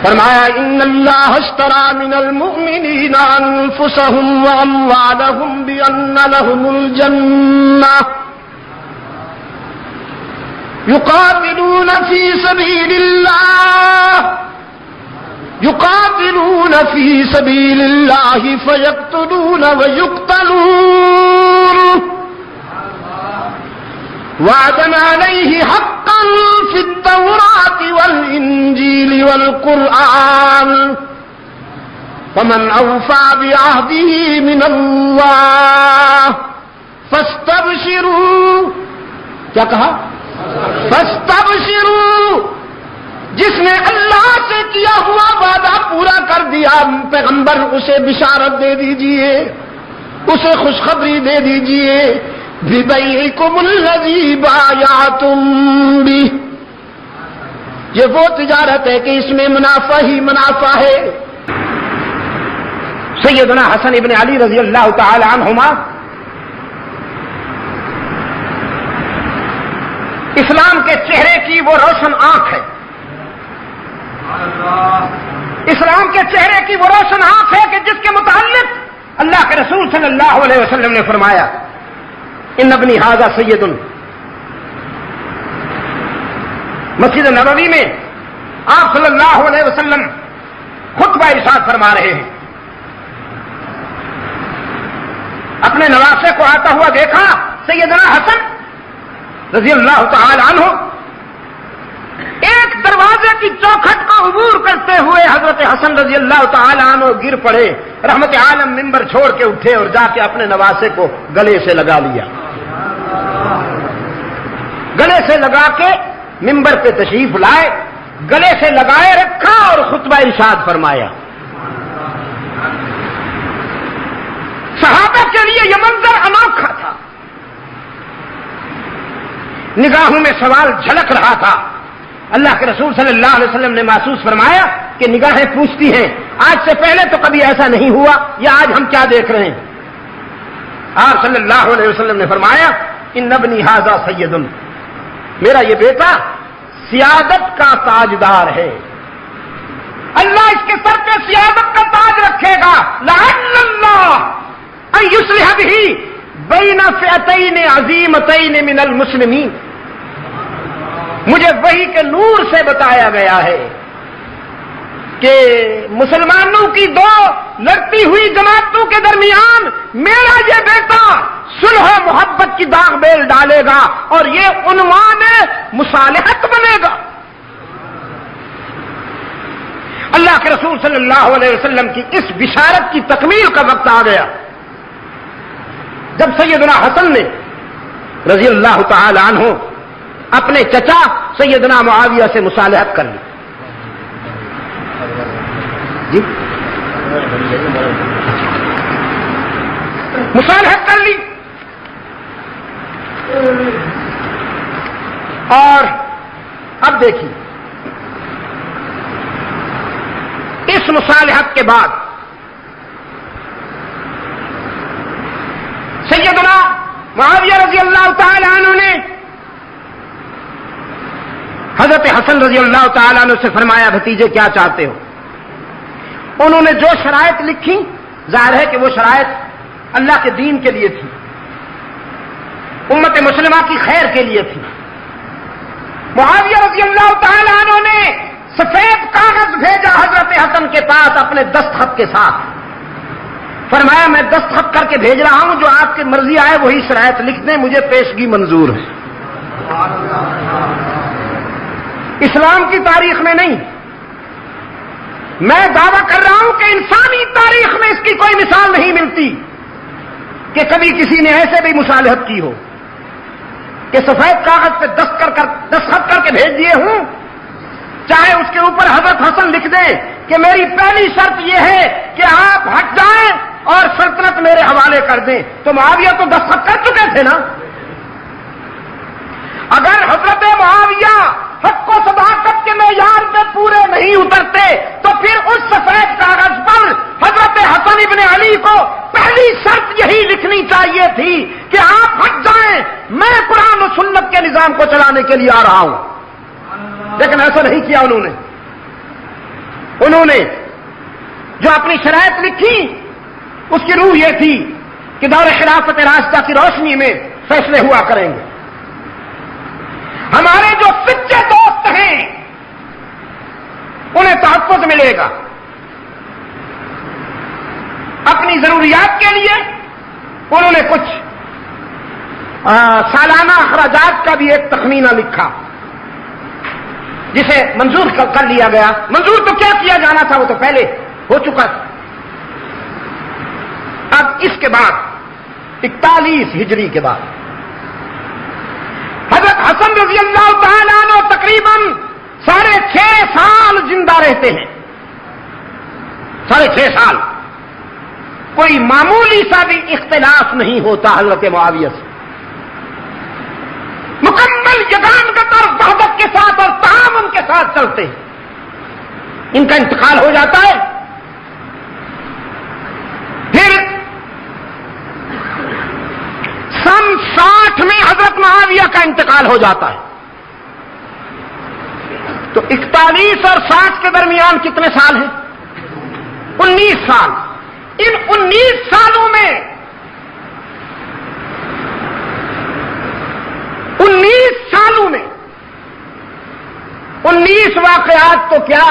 فرمایا ان اللہ اشترى من المؤمنین انفسهم واموالهم بان لهم الجنہ يقاتلون في سبيل الله فيقتلون ويقتلون وعدا عليه حقا في التوراة والإنجيل والقرآن فمن أوفى بعهده من الله فاستبشروا کیا کہا فاستبشروا جس نے اللہ سے کیا ہوا وعدہ پورا کر دیا پیغمبر اسے بشارت دے دیجئے اسے خوشخبری دے دیجئے بِبَيْعِكُمُ الَّذِي بَايَعْتُمْ بِهِ یہ وہ تجارت ہے کہ اس میں منافع ہی منافع ہے. سیدنا حسن ابن علی رضی اللہ تعالی عنہما اسلام کے چہرے کی وہ روشن آنکھ ہے. اسلام کے چہرے کی وہ روشن آنکھ ہے کہ جس کے متعلق اللہ کے رسول صلی اللہ علیہ وسلم نے فرمایا ان ابنی ھذا سید. مسجد نبوی میں آپ صلی اللہ علیہ وسلم خطبہ ارشاد فرما رہے ہیں. اپنے نواسے کو آتا ہوا دیکھا سیدنا حسن رضی اللہ تعالی عنہ ایک دروازے کی چوکھٹ کا عبور کرتے ہوئے حضرت حسن رضی اللہ تعالی عنہ گر پڑے. رحمت عالم منبر چھوڑ کے اٹھے اور جا کے اپنے نواسے کو گلے سے لگا لیا. گلے سے لگا کے منبر پہ تشریف لائے, گلے سے لگائے رکھا اور خطبہ ارشاد فرمایا. صحابہ کے لیے یہ منظر انوکھا تھا. نگاہوں میں سوال جھلک رہا تھا. اللہ کے رسول صلی اللہ علیہ وسلم نے محسوس فرمایا کہ نگاہیں پوچھتی ہیں آج سے پہلے تو کبھی ایسا نہیں ہوا, یا آج ہم کیا دیکھ رہے ہیں. آپ صلی اللہ علیہ وسلم نے فرمایا ان ابنی ھذا سید, میرا یہ بیٹا سیادت کا تاجدار ہے. اللہ اس کے سر پہ سیادت کا تاج رکھے گا. لعل اللہ ان یصلح بہ بین فئتین عظیمتین من المسلمین. مجھے وحی کے نور سے بتایا گیا ہے کہ مسلمانوں کی دو لڑتی ہوئی جماعتوں کے درمیان میرا یہ بیٹا صلح و محبت کی داغ بیل ڈالے گا اور یہ عنوان مصالحت بنے گا. اللہ کے رسول صلی اللہ علیہ وسلم کی اس بشارت کی تکمیل کا وقت آ گیا جب سیدنا حسن نے رضی اللہ تعالی عنہ اپنے چچا سیدنا معاویہ سے مصالحت کر لی. جی مصالحت کر لی اور اب دیکھیے اس مصالحت کے بعد سیدنا معاویہ رضی اللہ تعالی عنہ نے حضرت حسن رضی اللہ تعالی عنہ سے فرمایا بھتیجے کیا چاہتے ہو. انہوں نے جو شرائط لکھی ظاہر ہے کہ وہ شرائط اللہ کے دین کے لیے تھی, امت مسلمہ کی خیر کے لیے تھی. معاویہ رضی اللہ تعالی عنہ نے سفید کاغذ بھیجا حضرت حسن کے پاس اپنے دستخط کے ساتھ. فرمایا میں دستخط کر کے بھیج رہا ہوں, جو آپ کی مرضی آئے وہی شرائط لکھ دیں, مجھے پیشگی منظور ہے. اسلام کی تاریخ میں نہیں, میں دعویٰ کر رہا ہوں کہ انسانی تاریخ میں اس کی کوئی مثال نہیں ملتی کہ کبھی کسی نے ایسے بھی مصالحت کی ہو کہ سفید کاغذ پہ دستخط کر کے بھیج دیے ہوں, چاہے اس کے اوپر حضرت حسن لکھ دیں کہ میری پہلی شرط یہ ہے کہ آپ ہٹ جائیں اور سلطنت میرے حوالے کر دیں. تو معاویہ تو دستخط کر چکے تھے نا. اگر حضرت معاویہ حق و صداقت کے معیار پہ پورے نہیں اترتے تو پھر اس سفید کاغذ پر حضرت حسن ابن علی کو پہلی شرط یہی لکھنی چاہیے تھی کہ آپ ہٹ جائیں, میں قرآن و سنت کے نظام کو چلانے کے لیے آ رہا ہوں. لیکن ایسا نہیں کیا انہوں نے. انہوں نے جو اپنی شرائط لکھی اس کی روح یہ تھی کہ دور خلافت راشدہ کی روشنی میں فیصلے ہوا کریں گے. ہمارے جو سچے دوست ہیں انہیں تحفظ ملے گا. اپنی ضروریات کے لیے انہوں نے کچھ سالانہ اخراجات کا بھی ایک تخمینہ لکھا جسے منظور کر لیا گیا. منظور تو کیا کیا جانا تھا وہ تو پہلے ہو چکا تھا. اب اس کے بعد 41 ہجری کے بعد حضرت حسن رضی اللہ تعالیٰ عنہ تقریباً 6.5 سال زندہ رہتے ہیں. 6.5 سال کوئی معمولی سا بھی اختلاف نہیں ہوتا حضرت معاویہ سے. مکمل یگانگت اور وحدت کے ساتھ اور تعاون کے ساتھ چلتے ہیں. ان کا انتقال ہو جاتا ہے. پھر سن 60 میں حضرت معاویہ کا انتقال ہو جاتا ہے. تو 41 اور 60 کے درمیان کتنے سال ہیں؟ 19 سال. ان 19 سالوں میں 19 واقعات تو کیا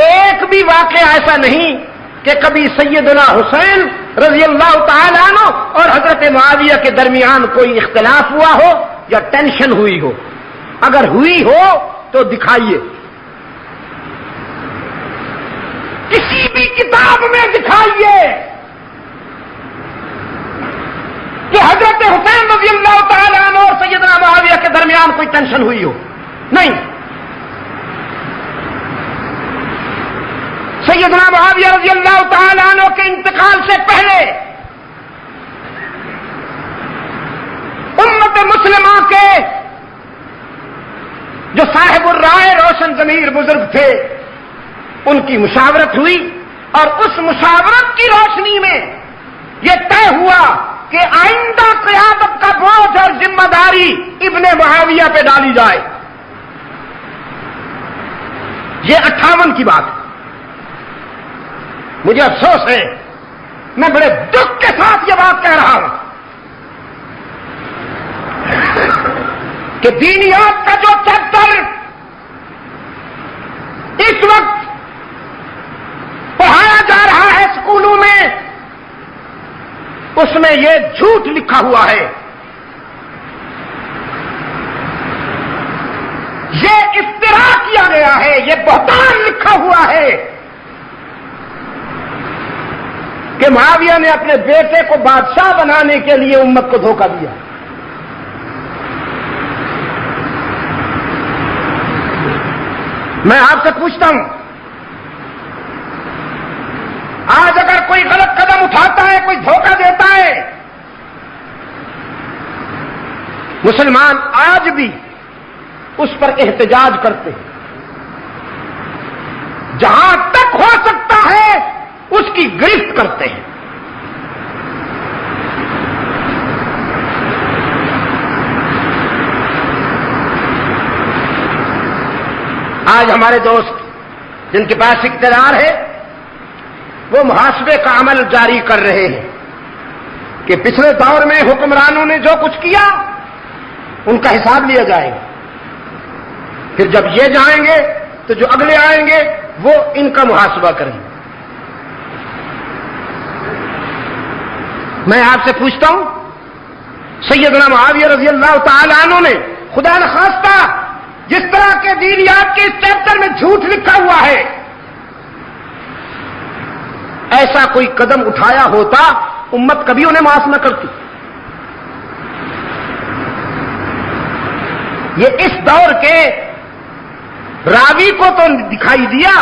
ایک بھی واقعہ ایسا نہیں کہ کبھی سیدنا حسین رضی اللہ تعالی عنہ اور حضرت معاویہ کے درمیان کوئی اختلاف ہوا ہو یا ٹینشن ہوئی ہو. اگر ہوئی ہو تو دکھائیے, کسی بھی کتاب میں دکھائیے کہ حضرت حسین رضی اللہ تعالی عنہ اور سیدنا معاویہ کے درمیان کوئی ٹینشن ہوئی ہو. نہیں. سیدنا معاویہ رضی اللہ تعالی عنہ کے انتقال سے پہلے امت مسلمہ کے جو صاحب الرائے روشن ضمیر بزرگ تھے ان کی مشاورت ہوئی اور اس مشاورت کی روشنی میں یہ طے ہوا کہ آئندہ قیادت کا بوجھ اور ذمہ داری ابن معاویہ پہ ڈالی جائے. یہ 58 کی بات ہے. مجھے افسوس ہے, میں بڑے دکھ کے ساتھ یہ بات کہہ رہا ہوں کہ دینیات کا جو چیپٹر اس وقت پڑھایا جا رہا ہے اسکولوں میں اس میں یہ جھوٹ لکھا ہوا ہے, یہ افترا کیا گیا ہے, یہ بہتان لکھا ہوا ہے کہ معاویہ نے اپنے بیٹے کو بادشاہ بنانے کے لیے امت کو دھوکہ دیا. میں آپ سے پوچھتا ہوں, آج اگر کوئی غلط قدم اٹھاتا ہے, کوئی دھوکہ دیتا ہے, مسلمان آج بھی اس پر احتجاج کرتے ہیں. جہاں تک ہو سکتا ہے اس کی گرفت کرتے ہیں. آج ہمارے دوست جن کے پاس اقتدار ہے وہ محاسبے کا عمل جاری کر رہے ہیں کہ پچھلے دور میں حکمرانوں نے جو کچھ کیا ان کا حساب لیا جائے گا. پھر جب یہ جائیں گے تو جو اگلے آئیں گے وہ ان کا محاسبہ کریں گے. میں آپ سے پوچھتا ہوں, سیدنا معاویہ رضی اللہ تعالی عنہ نے خدا نخواستہ جس طرح کے دینیات کے اس چیپٹر میں جھوٹ لکھا ہوا ہے, ایسا کوئی قدم اٹھایا ہوتا امت کبھی انہیں معاف نہ کرتی. یہ اس دور کے راوی کو تو دکھائی دیا,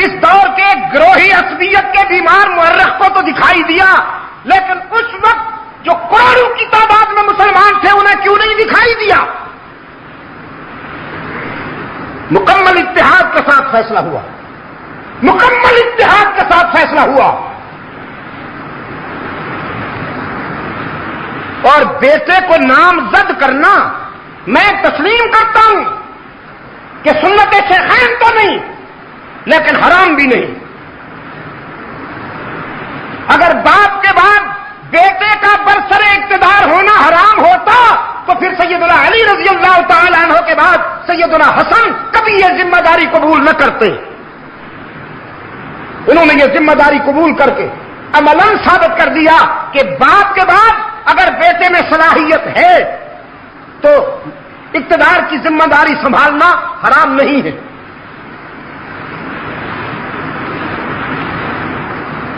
اس دور کے گروہی عصبیت کے بیمار مورخ کو تو دکھائی دیا, لیکن اس وقت جو کروڑوں کی تعداد میں مسلمان تھے انہیں کیوں نہیں دکھائی دیا؟ مکمل اتحاد کے ساتھ فیصلہ ہوا, مکمل اتحاد کے ساتھ فیصلہ ہوا. اور بیٹے کو نامزد کرنا میں تسلیم کرتا ہوں کہ سنت شیخین تو نہیں لیکن حرام بھی نہیں. اگر باپ کے بعد بیٹے کا برسر اقتدار ہونا حرام ہوتا تو پھر سیدنا علی رضی اللہ تعالی عنہ کے بعد سیدنا حسن کبھی یہ ذمہ داری قبول نہ کرتے. انہوں نے یہ ذمہ داری قبول کر کے عملاً ثابت کر دیا کہ باپ کے بعد اگر بیٹے میں صلاحیت ہے تو اقتدار کی ذمہ داری سنبھالنا حرام نہیں ہے.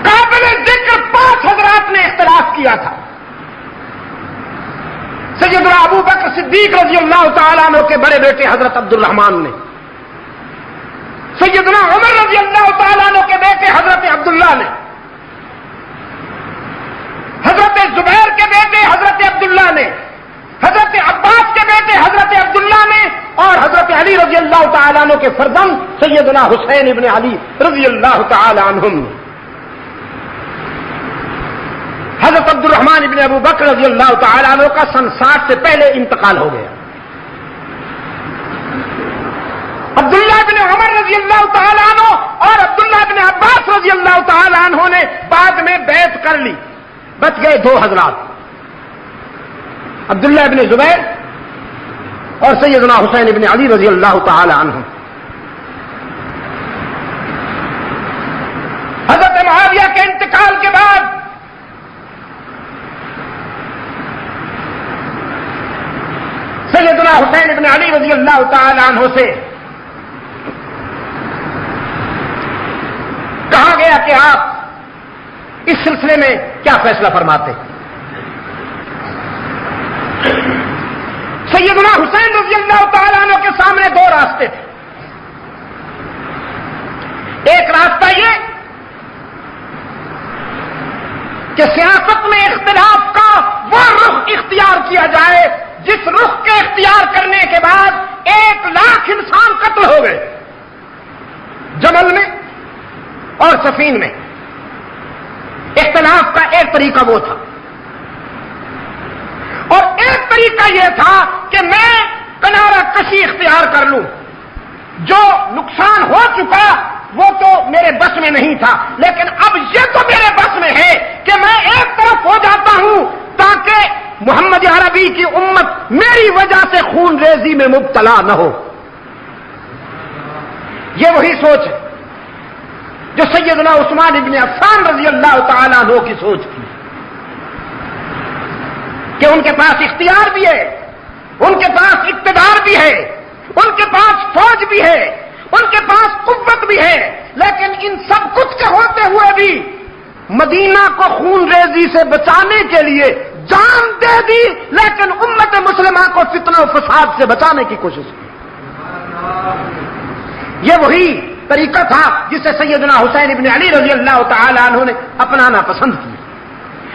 قابل ذکر 5 حضرات نے اختلاف کیا تھا. سیدنا ابو بکر صدیق رضی اللہ تعالیٰ عنہ کے بڑے بیٹے حضرت عبد الرحمن نے، سیدنا عمر رضی اللہ تعالیٰ عنہ کے بیٹے حضرت عبداللہ نے، حضرت زبیر کے بیٹے حضرت عبداللہ نے، حضرت عباس کے بیٹے حضرت عبداللہ نے، اور حضرت علی رضی اللہ تعالیٰ عنہ کے فرزند سیدنا حسین ابن علی رضی اللہ تعالیٰ عنہم نے. حضرت عبد الرحمن ابن ابو بکر رضی اللہ تعالیٰ عنہ کا سن 60 سے پہلے انتقال ہو گیا. عبداللہ ابن عمر رضی اللہ تعالیٰ عنہ اور عبداللہ ابن عباس رضی اللہ تعالیٰ عنہ نے بعد میں بیعت کر لی. بچ گئے 2 حضرات، عبداللہ ابن زبیر اور سیدنا حسین ابن علی رضی اللہ تعالی عنہ. حضرت معاویہ کے انتقال کے بعد سیدنا حسین ابن علی رضی اللہ تعالی عنہ سے کہا گیا کہ آپ اس سلسلے میں کیا فیصلہ فرماتے. سیدنا حسین رضی اللہ تعالیٰ عنہ کے سامنے 2 راستے تھے. ایک راستہ یہ کہ سیاست میں اختلاف کا وہ رخ اختیار کیا جائے جس رخ کے اختیار کرنے کے بعد 1 لاکھ انسان قتل ہو گئے جمل میں اور صفین میں. اختلاف کا ایک طریقہ وہ تھا، اور ایک طریقہ یہ تھا کہ میں کنارہ کشی اختیار کر لوں. جو نقصان ہو چکا وہ تو میرے بس میں نہیں تھا، لیکن اب یہ تو میرے بس میں ہے کہ میں ایک طرف ہو جاتا ہوں تاکہ محمد عربی کی امت میری وجہ سے خون ریزی میں مبتلا نہ ہو. یہ وہی سوچ ہے جو سیدنا عثمان ابن عفان رضی اللہ تعالیٰ عنہ کی سوچ تھی کہ ان کے پاس اختیار بھی ہے، ان کے پاس اقتدار بھی ہے، ان کے پاس فوج بھی ہے، ان کے پاس قوت بھی ہے، لیکن ان سب کچھ کے ہوتے ہوئے بھی مدینہ کو خون ریزی سے بچانے کے لیے جان دے دی، لیکن امت مسلمہ کو فتنہ و فساد سے بچانے کی کوشش کی. یہ وہی طریقہ تھا جسے سیدنا حسین ابن علی رضی اللہ تعالی عنہ نے اپنانا پسند کیا.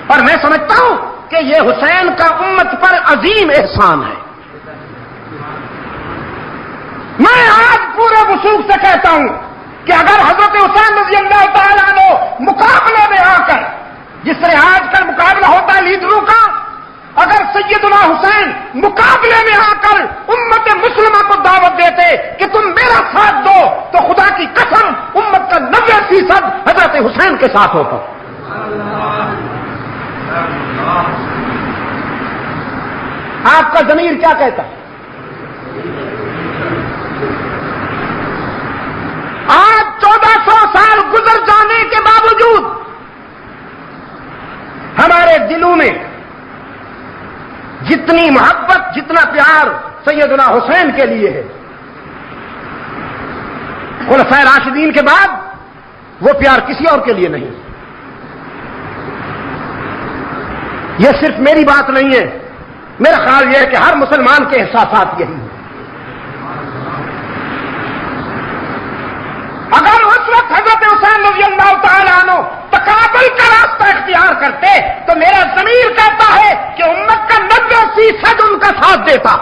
اور میں سمجھتا ہوں کہ یہ حسین کا امت پر عظیم احسان ہے. میں آج پورے وثوق سے کہتا ہوں کہ اگر حضرت حسین رضی اللہ تعالیٰ عنہ مقابلے میں آ کر، جس طرح آج کل مقابلہ ہوتا ہے لیڈروں کا، اگر سیدنا حسین مقابلے میں آ کر امت مسلمہ کو دعوت دیتے کہ تم میرا ساتھ دو، تو خدا کی قسم امت کا 90% حضرت حسین کے ساتھ ہوتا. آپ کا ضمیر کیا کہتا ہے؟ آج 1400 سال گزر جانے کے باوجود ہمارے دلوں میں جتنی محبت، جتنا پیار سیدنا حسین کے لیے ہے، خلفائے راشدین کے بعد وہ پیار کسی اور کے لیے نہیں. یہ صرف میری بات نہیں ہے، میرا خیال یہ ہے کہ ہر مسلمان کے احساسات یہی ہیں. اگر اس وقت حضرت حسین رضی اللہ تعالیٰ عنہ تقابل کا راستہ اختیار کرتے تو میرا ضمیر کہتا ہے کہ امت کا 90% ان کا ساتھ دیتا.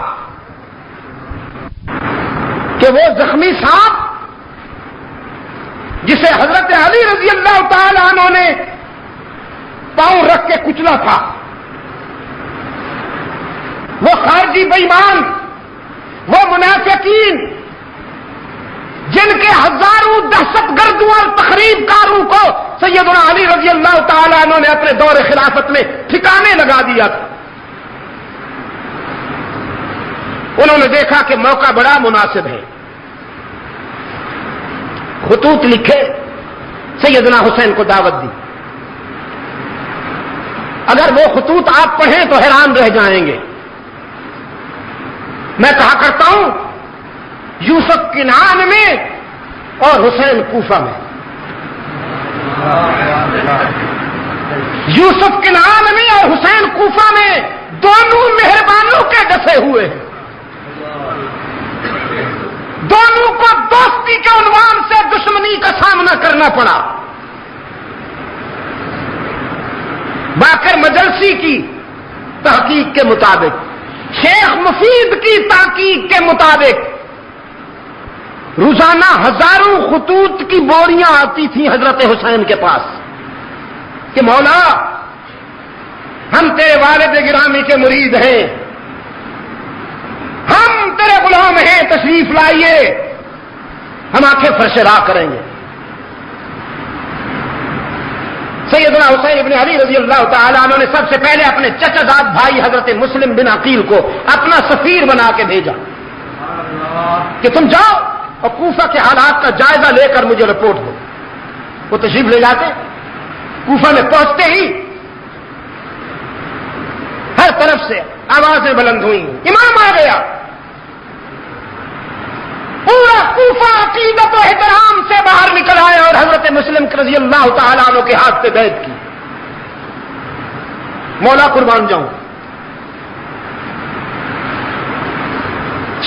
کہ وہ زخمی سانپ جسے حضرت علی رضی اللہ تعالیٰ عنہ نے پاؤں رکھ کے کچلا تھا، وہ خارجی بے ایمان، وہ منافقین جن کے ہزاروں دہشت اور تخریب کاروں کو سیدنا علی رضی اللہ تعالیٰ عنہ نے اپنے دور خلافت میں ٹھکانے لگا دیا تھا. انہوں نے دیکھا کہ موقع بڑا مناسب ہے, خطوط لکھے, سیدنا حسین کو دعوت دی. اگر وہ خطوط آپ پڑھیں تو حیران رہ جائیں گے. میں کہا کرتا ہوں یوسف کنعان میں اور حسین کوفہ میں. یوسف کنعان میں اور حسین کوفہ میں دونوں مہربانوں کے ڈسے ہوئے ہیں. دونوں کو دوستی کے عنوان سے دشمنی کا سامنا کرنا پڑا. باقر مجلسی کی تحقیق کے مطابق, شیخ مفید کی تحقیق کے مطابق روزانہ ہزاروں خطوط کی بوریاں آتی تھیں حضرت حسین کے پاس کہ مولا ہم تیرے والد گرامی کے مرید ہیں, ہم تیرے غلام ہیں, تشریف لائیے, ہم آنکھیں فرش راہ کریں گے. سیدنا حسین ابن علی رضی اللہ تعالیٰ عنہ نے سب سے پہلے اپنے چچا زاد بھائی حضرت مسلم بن عقیل کو اپنا سفیر بنا کے بھیجا کہ تم جاؤ اور کوفہ کے حالات کا جائزہ لے کر مجھے رپورٹ دو. وہ تشریف لے جاتے. کوفہ میں پہنچتے ہی ہر طرف سے آوازیں بلند ہوئی, امام آ گیا. پورا کوفہ عقیدت و احترام سے باہر نکل آئے اور حضرت مسلم رضی اللہ تعالیٰ عنہ کے ہاتھ پہ بیعت کی. مولا قربان جاؤں.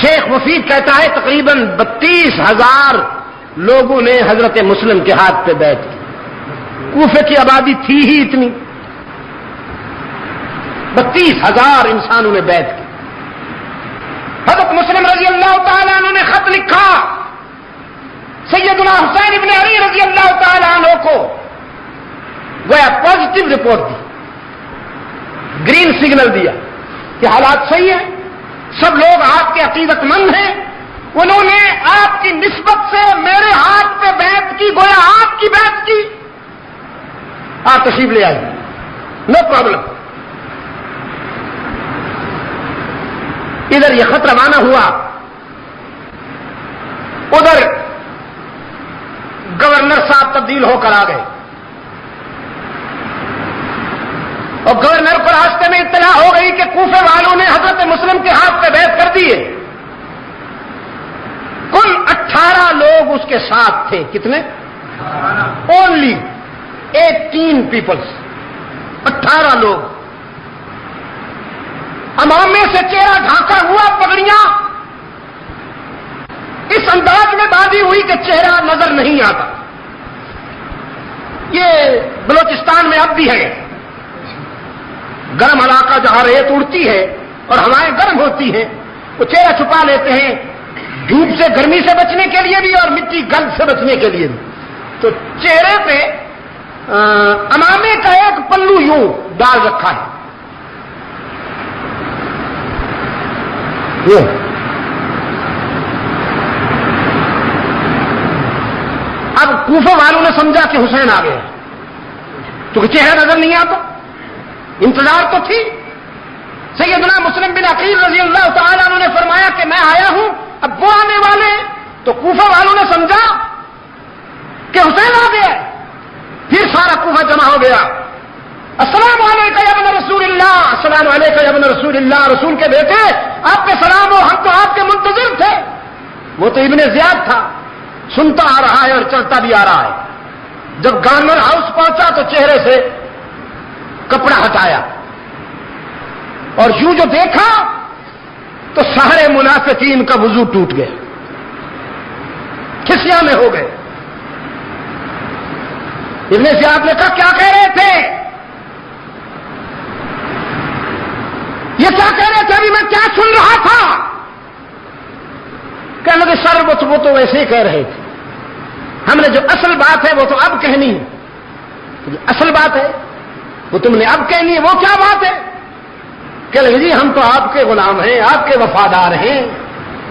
شیخ مفید کہتا ہے تقریباً 32,000 لوگوں نے حضرت مسلم کے ہاتھ پہ بیعت کی. کوفے کی آبادی تھی ہی اتنی, 32,000 انسانوں نے بیعت کی. حضرت مسلم رضی اللہ تعالیٰ عنہ نے خط لکھا سیدنا حسین ابن علی رضی اللہ تعالیٰ عنہ کو, گویا پازیٹو رپورٹ دی, گرین سگنل دیا کہ حالات صحیح ہیں, سب لوگ آپ کے عقیدت مند ہیں. انہوں نے آپ کی نسبت سے میرے ہاتھ پہ بیعت کی, گویا آپ کی بیعت کی, آپ تشریف لے آئیے, نو پرابلم. ادھر یہ خط روانہ ہوا, ادھر گورنر صاحب تبدیل ہو کر آ گئے اور گورنر کو راستے میں اطلاع ہو گئی کہ کوفے والوں نے حضرت مسلم کے ہاتھ پہ بیعت کر دی ہے. کل 18 لوگ اس کے ساتھ تھے. کتنے؟ اونلی 18 پیپلز, 18 لوگ. امامے سے چہرہ ڈھانکا ہوا, پگڑیاں اس انداز میں باندھی ہوئی کہ چہرہ نظر نہیں آتا. یہ بلوچستان میں اب بھی ہے, گرم علاقہ جہاں ریت اڑتی ہے اور ہوائیں گرم ہوتی ہیں, وہ چہرہ چھپا لیتے ہیں دھوپ سے, گرمی سے بچنے کے لیے بھی اور مٹی گند سے بچنے کے لیے بھی. تو چہرے پہ امامے کا ایک پلو یوں ڈال رکھا ہے. اب کوفہ والوں نے سمجھا کہ حسین آ گیا, تو چہرہ نظر نہیں آتا, انتظار تو تھی. سیدنا مسلم بن عقیل رضی اللہ تعالیٰ عنہ نے فرمایا کہ میں آیا ہوں, اب وہ آنے والے ہیں. تو کوفہ والوں نے سمجھا کہ حسین آ گیا. پھر سارا کوفہ جمع ہو گیا. السلام علیکم یا ابن رسول اللہ, السلام علیکم یا ابن رسول اللہ, رسول کے بیٹے آپ پہ سلام ہو, ہم تو آپ کے منتظر تھے. وہ تو ابن زیاد تھا, سنتا آ رہا ہے اور چلتا بھی آ رہا ہے. جب گورنر ہاؤس پہنچا تو چہرے سے کپڑا ہٹایا اور یوں جو دیکھا تو سارے منافقین کا وضو ٹوٹ گیا, کھسیاں میں ہو گئے. ابن زیاد نے کہا کیا کہہ رہے تھے, یہ کیا کہہ رہے تھے, ابھی میں کیا سن رہا تھا. کہنے لگے سر وہ تو ویسے ہی کہہ رہے تھے, ہم نے جو اصل بات ہے وہ تو اب کہنی ہے. اصل بات ہے وہ تم نے اب کہنی ہے, وہ کیا بات ہے. کہ لگے جی ہم تو آپ کے غلام ہیں, آپ کے وفادار ہیں,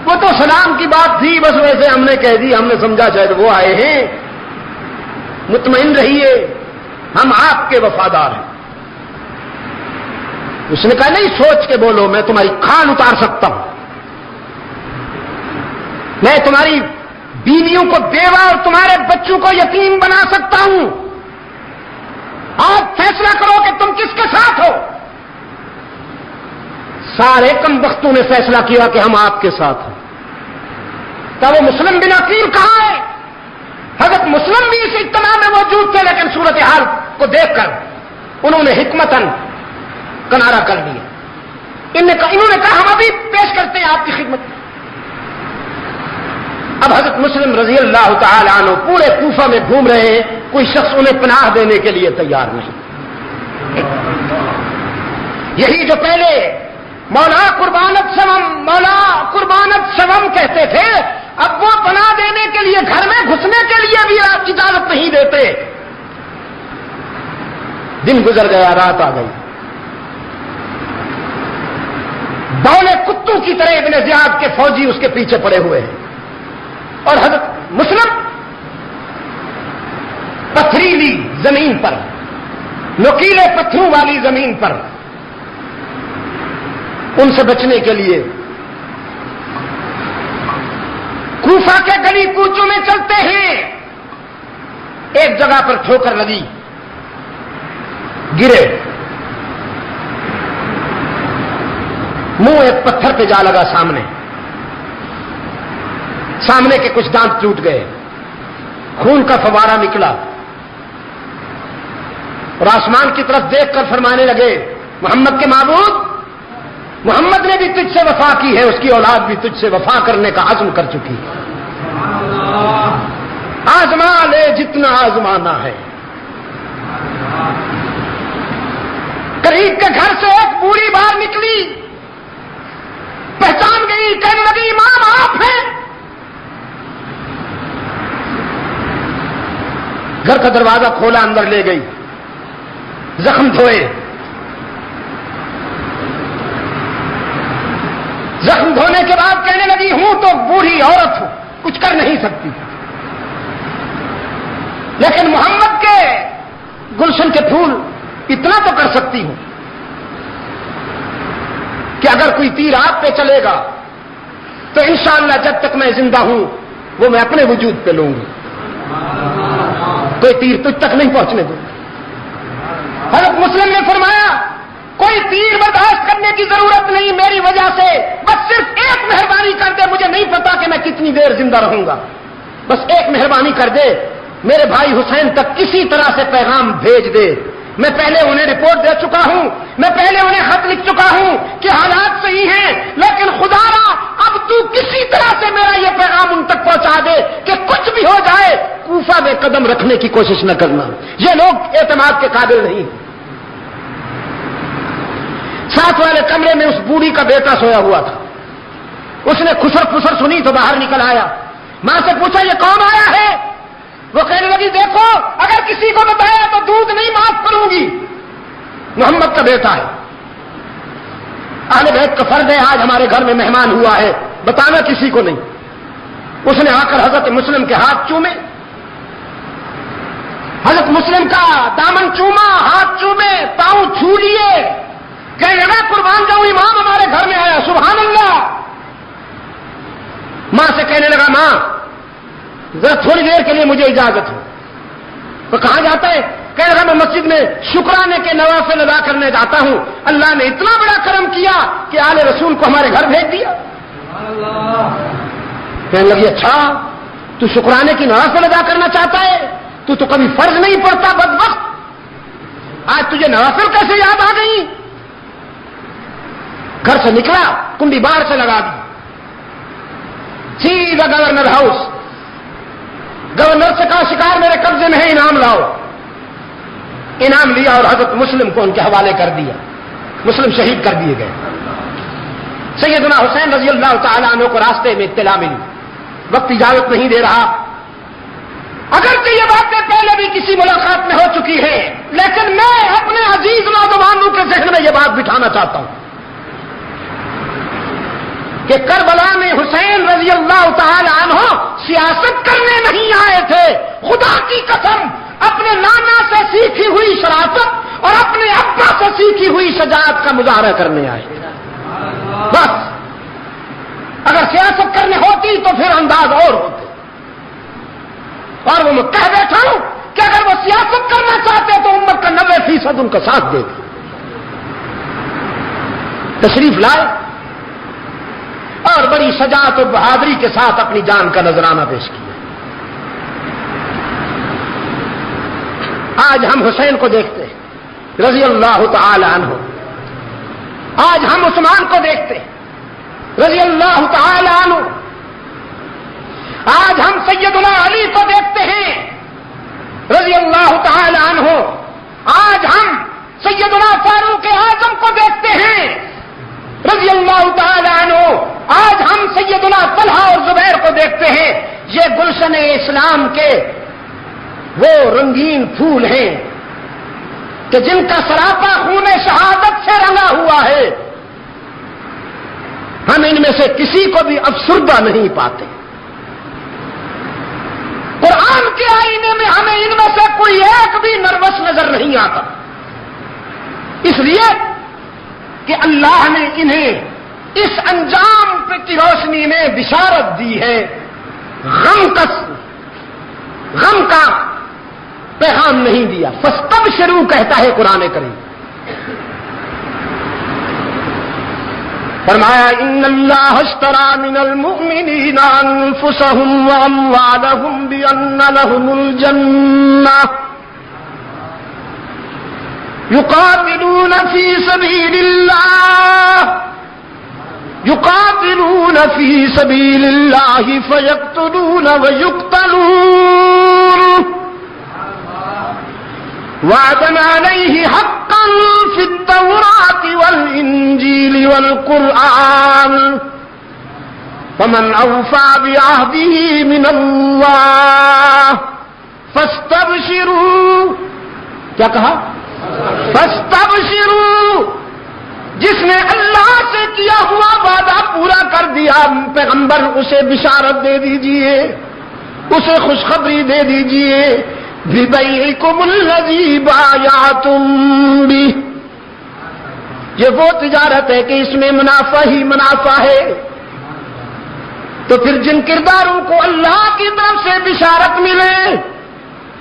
وہ تو سلام کی بات تھی, بس ویسے ہم نے کہہ دی, ہم نے سمجھا شاید وہ آئے ہیں. مطمئن رہیے ہم آپ کے وفادار ہیں. اس نے کہا نہیں سوچ کے بولو, میں تمہاری کھال اتار سکتا ہوں, میں تمہاری بیویوں کو بیوہ اور تمہارے بچوں کو یتیم بنا سکتا ہوں. آپ فیصلہ کرو کہ تم کس کے ساتھ ہو. سارے کم بختوں نے فیصلہ کیا کہ ہم آپ کے ساتھ ہیں. تب وہ مسلم بن عقیل کہاں ہے؟ حضرت مسلم بھی اس اجتماع میں موجود تھے, لیکن صورتحال کو دیکھ کر انہوں نے حکمتاً کنارہ کر دیا. انہوں نے کہا ہم ابھی پیش کرتے ہیں آپ کی خدمت. اب حضرت مسلم رضی اللہ تعالی عنہ پورے کوفہ میں گھوم رہے ہیں, کوئی شخص انہیں پناہ دینے کے لیے تیار نہیں. یہی جو پہلے مولا قربانت سوم کہتے تھے, اب وہ پناہ دینے کے لیے گھر میں گھسنے کے لیے بھی آپ اجازت نہیں دیتے. دن گزر گیا, رات آ گئی. بولے کتوں کی طرح ابن زیاد کے فوجی اس کے پیچھے پڑے ہوئے ہیں, اور حضرت مسلم پتھریلی زمین پر, نوکیلے پتھروں والی زمین پر ان سے بچنے کے لیے کوفہ کے گلی کوچوں میں چلتے ہیں. ایک جگہ پر ٹھوکر لگی, گرے, منہ ایک پتھر پہ جا لگا. سامنے کے کچھ دانت ٹوٹ گئے, خون کا فوارہ نکلا, اور آسمان کی طرف دیکھ کر فرمانے لگے محمد کے معبود, محمد نے بھی تجھ سے وفا کی ہے, اس کی اولاد بھی تجھ سے وفا کرنے کا عزم کر چکی ہے. آزما لے جتنا آزمانا ہے. قریب کے گھر سے ایک بوڑھی باہر نکلی, پہچان گئی, کہنے لگی امام آپ ہیں. گھر کا دروازہ کھولا, اندر لے گئی, زخم دھوئے. زخم دھونے کے بعد کہنے لگی ہوں تو بوڑھی عورت ہوں, کچھ کر نہیں سکتی, لیکن محمد کے گلشن کے پھول اتنا تو کر سکتی ہوں کہ اگر کوئی تیر آپ پہ چلے گا تو انشاءاللہ جب تک میں زندہ ہوں وہ میں اپنے وجود پہ لوں گی, کوئی تیر تجھ تک نہیں پہنچنے دوں. حضرت مسلم نے فرمایا کوئی تیر برداشت کرنے کی ضرورت نہیں میری وجہ سے, بس صرف ایک مہربانی کر دے, مجھے نہیں پتا کہ میں کتنی دیر زندہ رہوں گا, بس ایک مہربانی کر دے, میرے بھائی حسین تک کسی طرح سے پیغام بھیج دے. میں پہلے انہیں رپورٹ دے چکا ہوں, میں پہلے انہیں خط لکھ چکا ہوں کہ حالات صحیح ہیں, لیکن خدا را اب تو کسی طرح سے میرا یہ پیغام ان تک پہنچا دے کہ کچھ بھی ہو جائے کوفہ میں قدم رکھنے کی کوشش نہ کرنا. یہ لوگ اعتماد کے قابل نہیں. ساتھ والے کمرے میں اس بوڑھی کا بیٹا سویا ہوا تھا. اس نے خسر پسر سنی تو باہر نکل آیا, ماں سے پوچھا یہ کون آیا ہے؟ وہ کہنے لگی دیکھو اگر کسی کو بتایا تو دودھ نہیں معاف کروں گی, محمد کا بیٹا ہے, اہل بیت کا فرض ہے, آج ہمارے گھر میں مہمان ہوا ہے, بتانا کسی کو نہیں. اس نے آ کر حضرت مسلم کے ہاتھ چومے, حضرت مسلم کا دامن چوما, ہاتھ چومے, پاؤں چھو لیے, کہنے لگا قربان جاؤں امام ہمارے گھر میں آیا, سبحان اللہ. ماں سے کہنے لگا ماں ذرا تھوڑی دیر کے لیے مجھے اجازت ہو. تو کہاں جاتا ہے؟ کہنے لگا میں مسجد میں شکرانے کے نوافل ادا کرنے جاتا ہوں, اللہ نے اتنا بڑا کرم کیا کہ آل رسول کو ہمارے گھر بھیج دیا. کہنے لگی اچھا تو شکرانے کی نوافل ادا کرنا چاہتا ہے, تو کبھی فرض نہیں پڑتا بدبخت, آج تجھے نوافل کیسے یاد آ گئی؟ گھر سے نکلا, کنڈی باہر سے لگا دی, سیدھا گورنر ہاؤس. گورنر سے کہا شکار میرے قبضے میں ہے, انعام لاؤ. انعام لیا اور حضرت مسلم کو ان کے حوالے کر دیا. مسلم شہید کر دیے گئے. سیدنا حسین رضی اللہ تعالیٰ عنہ کو راستے میں اطلاع ملی, وقت اجازت نہیں دے رہا. اگرچہ یہ باتیں پہلے بھی کسی ملاقات میں ہو چکی ہیں, لیکن میں اپنے عزیز نوجوانوں کے ذہن میں یہ بات بٹھانا چاہتا ہوں کہ کربلا میں حسین رضی اللہ تعالی عنہ سیاست کرنے نہیں آئے تھے, سے خدا کی قسم اپنے نانا سے سیکھی ہوئی شرافت اور اپنے ابا سے سیکھی ہوئی شجاعت کا مظاہرہ کرنے آئے. بس اگر سیاست کرنی ہوتی تو پھر انداز اور ہوتے. اور وہ میں کہہ بیٹھا ہوں کہ اگر وہ سیاست کرنا چاہتے تو امت کا 90% ان کا ساتھ دے دی. تشریف لائے اور بڑی شجاعت اور بہادری کے ساتھ اپنی جان کا نذرانہ پیش کیا. آج ہم حسین کو دیکھتے ہیں رضی اللہ تعالی عنہ. آج ہم عثمان کو دیکھتے ہیں رضی اللہ تعالی عنہ. آج ہم سیدنا علی کو دیکھتے ہیں رضی اللہ تعالی عنہ. آج ہم سیدنا فاروق اعظم کو دیکھتے ہیں رضی اللہ تعالی عنہ. آج ہم سیدنا طلحہ اور زبیر کو دیکھتے ہیں. یہ گلشن اسلام کے وہ رنگین پھول ہیں کہ جن کا سراپا خون شہادت سے رنگا ہوا ہے. ہم ان میں سے کسی کو بھی افسردہ نہیں پاتے. قرآن کے آئینے میں ہمیں ان میں سے کوئی ایک بھی نروس نظر نہیں آتا. اس لیے کہ اللہ نے انہیں اس انجام کی روشنی میں بشارت دی ہے. غم کا پیغام نہیں دیا. فاستبشروا کہتا ہے قرآن کریم. فرمایا ان اللہ اشترى من المؤمنین انفسهم واموالهم بان لهم الجنہ يقاتلون في سبيل الله فيقتلون ويقتلون وعدا عليه حقا في التوراة والإنجيل والقرآن فمن أوفى بعهده من الله فاستبشروا. کیا کہا؟ فاستبشروا. جس نے اللہ سے کیا ہوا وعدہ پورا کر دیا پیغمبر اسے بشارت دے دیجئے, اسے خوشخبری دے دیجئے. بِبَيْعِكُمُ الَّذِي بَايَعْتُمْ بِهِ. یہ وہ تجارت ہے کہ اس میں منافع ہی منافع ہے. تو پھر جن کرداروں کو اللہ کی طرف سے بشارت ملے,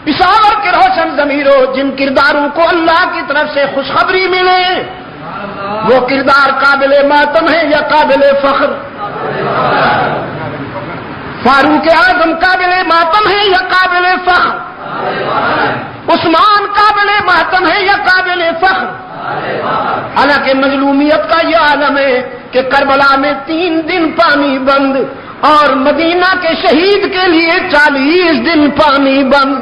پشاور کے روشن ضمیروں, جن کرداروں کو اللہ کی طرف سے خوشخبری ملے, وہ کردار قابل ماتم ہے یا قابل فخر؟ فاروق اعظم قابل ماتم ہے یا قابل فخر؟ عثمان قابل ماتم ہے یا قابل فخر؟ حالانکہ مظلومیت کا یہ عالم ہے کہ کربلا میں 3 دن پانی بند اور مدینہ کے شہید کے لیے 40 دن پانی بند.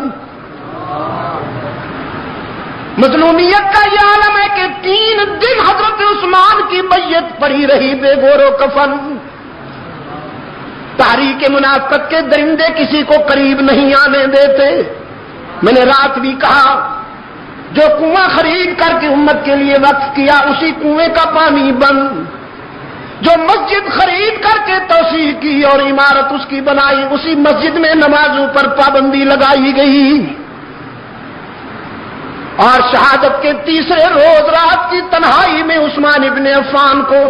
مظلومیت کا یہ عالم ہے کہ 3 دن حضرت عثمان کی میت پڑی رہی بے گور و کفن. تاریخ منافقت کے درندے کسی کو قریب نہیں آنے دیتے. میں نے رات بھی کہا جو کنواں خرید کر کے امت کے لیے وقف کیا اسی کنویں کا پانی بند, جو مسجد خرید کر کے توسیع کی اور عمارت اس کی بنائی اسی مسجد میں نمازوں پر پابندی لگائی گئی. اور شہادت کے تیسرے روز رات کی تنہائی میں عثمان ابن عفان کو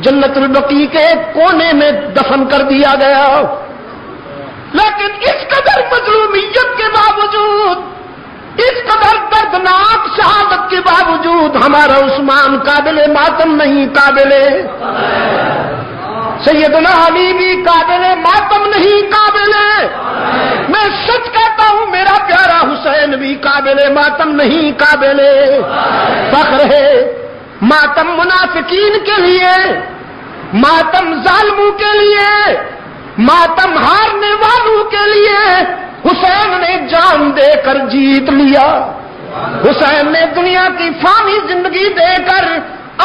جنت البقیع کے کونے میں دفن کر دیا گیا. لیکن اس قدر مظلومیت کے باوجود, اس قدر دردناک شہادت کے باوجود ہمارا عثمان قابل ماتم نہیں, قابل سیدنا علی بھی قابل ماتم نہیں, قابل میں سچ کہتا ہوں میرا پیارا حسین بھی قابل ماتم نہیں, قابل فخر ہے. ماتم منافقین کے لیے, ماتم ظالموں کے لیے, ماتم ہارنے والوں کے لیے حسین نے جان دے کر جیت لیا. حسین نے دنیا کی فانی زندگی دے کر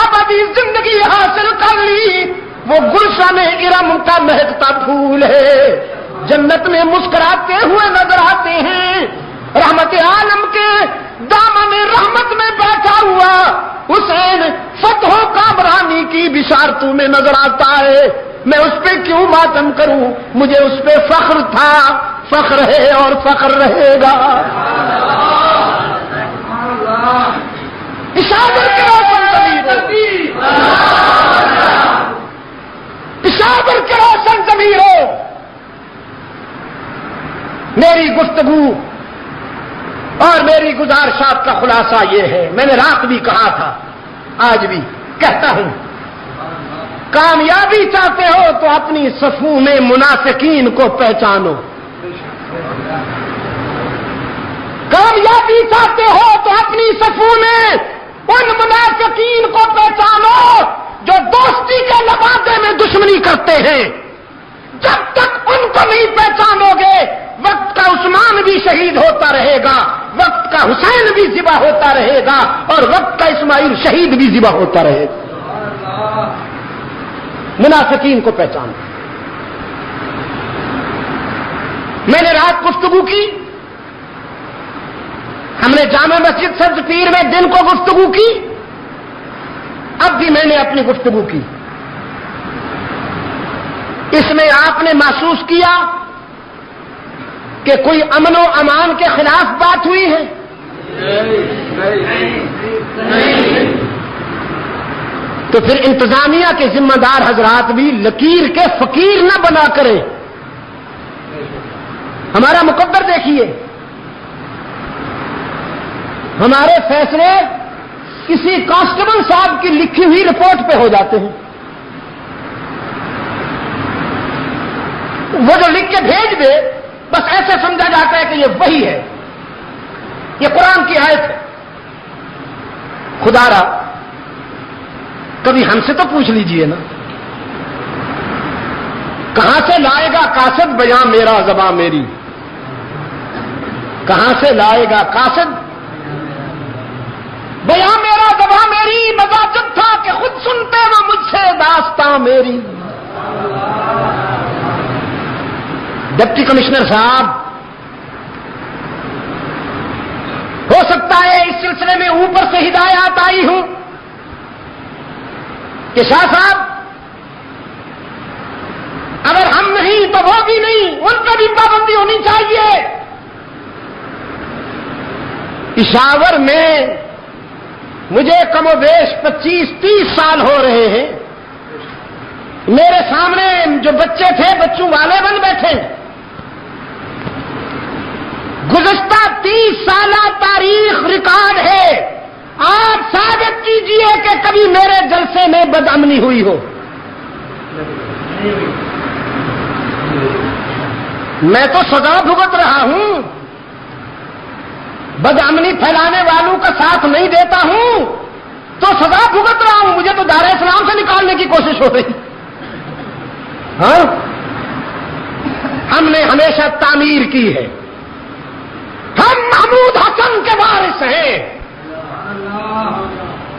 ابدی زندگی حاصل کر لی. وہ گلشن ارم کا مہکتا پھول ہے, جنت میں مسکراتے ہوئے نظر آتے ہیں. رحمت عالم کے دامن رحمت میں بیٹھا ہوا حسین فتح و کامرانی کی بشارتوں میں نظر آتا ہے. میں اس پہ کیوں ماتم کروں؟ مجھے اس پہ فخر تھا، فخر ہے اور فخر رہے گا۔ پشاور کے روشن ضمیروں، پشاور کے روشن ضمیروں، میری گفتگو اور میری گزارشات کا خلاصہ یہ ہے، میں نے رات بھی کہا تھا، آج بھی کہتا ہوں، کامیابی چاہتے ہو تو اپنی صفوں میں منافقین کو پہچانو۔ کامیابی چاہتے ہو تو اپنی صفوں میں ان منافقین کو پہچانو جو دوستی کے لبادے میں دشمنی کرتے ہیں۔ جب تک ان کو نہیں پہچانو گے، وقت کا عثمان بھی شہید ہوتا رہے گا، وقت کا حسین بھی ذبح ہوتا رہے گا، اور وقت کا اسماعیل شہید بھی ذبح ہوتا رہے گا۔ منافقین کو پہچانو۔ میں نے رات گفتگو کی، ہم نے جامع مسجد سبز پیر میں دن کو گفتگو کی، اب بھی میں نے اپنی گفتگو کی۔ اس میں آپ نے محسوس کیا کہ کوئی امن و امان کے خلاف بات ہوئی ہے؟ تو پھر انتظامیہ کے ذمہ دار حضرات بھی لکیر کے فقیر نہ بنا کریں۔ ہمارا مقدر دیکھیے، ہمارے فیصلے کسی کانسٹیبل صاحب کی لکھی ہوئی رپورٹ پہ ہو جاتے ہیں، وہ جو لکھ کے بھیج دے بس ایسے سمجھا جاتا ہے کہ یہ وہی ہے، یہ قرآن کی آیت ہے۔ خدا را کبھی ہم سے تو پوچھ لیجئے نا، کہاں سے لائے گا قاصد بیاں میرا زباں میری؟ کہاں سے لائے گا قاصد بیاں میرا زباں میری؟ مزاجب تھا کہ خود سنتے وہ مجھ سے داستاں میری۔ ڈپٹی کمشنر صاحب، ہو سکتا ہے اس سلسلے میں اوپر سے ہدایات آئی ہوں کہ شاہ صاحب اگر ہم نہیں تو وہ بھی نہیں، ان پر بھی پابندی ہونی چاہیے۔ پشاور میں مجھے کم و بیش 25-30 سال ہو رہے ہیں، میرے سامنے جو بچے تھے بچوں والے بن بیٹھے۔ گزشتہ 30 سالہ تاریخ ریکارڈ ہے، آپ ثابت کیجئے کہ کبھی میرے جلسے میں بدامنی ہوئی ہو۔ میں تو سزا بھگت رہا ہوں، بدامنی پھیلانے والوں کا ساتھ نہیں دیتا ہوں تو سزا بھگت رہا ہوں، مجھے تو دار اسلام سے نکالنے کی کوشش ہو رہی۔ ہاں، ہم نے ہمیشہ تعمیر کی ہے، ہم محمود حسن کے وارث ہیں۔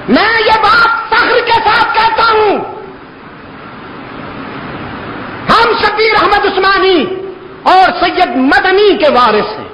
میں یہ بات فخر کے ساتھ کہتا ہوں، ہم شبیر احمد عثمانی اور سید مدنی کے وارث ہیں۔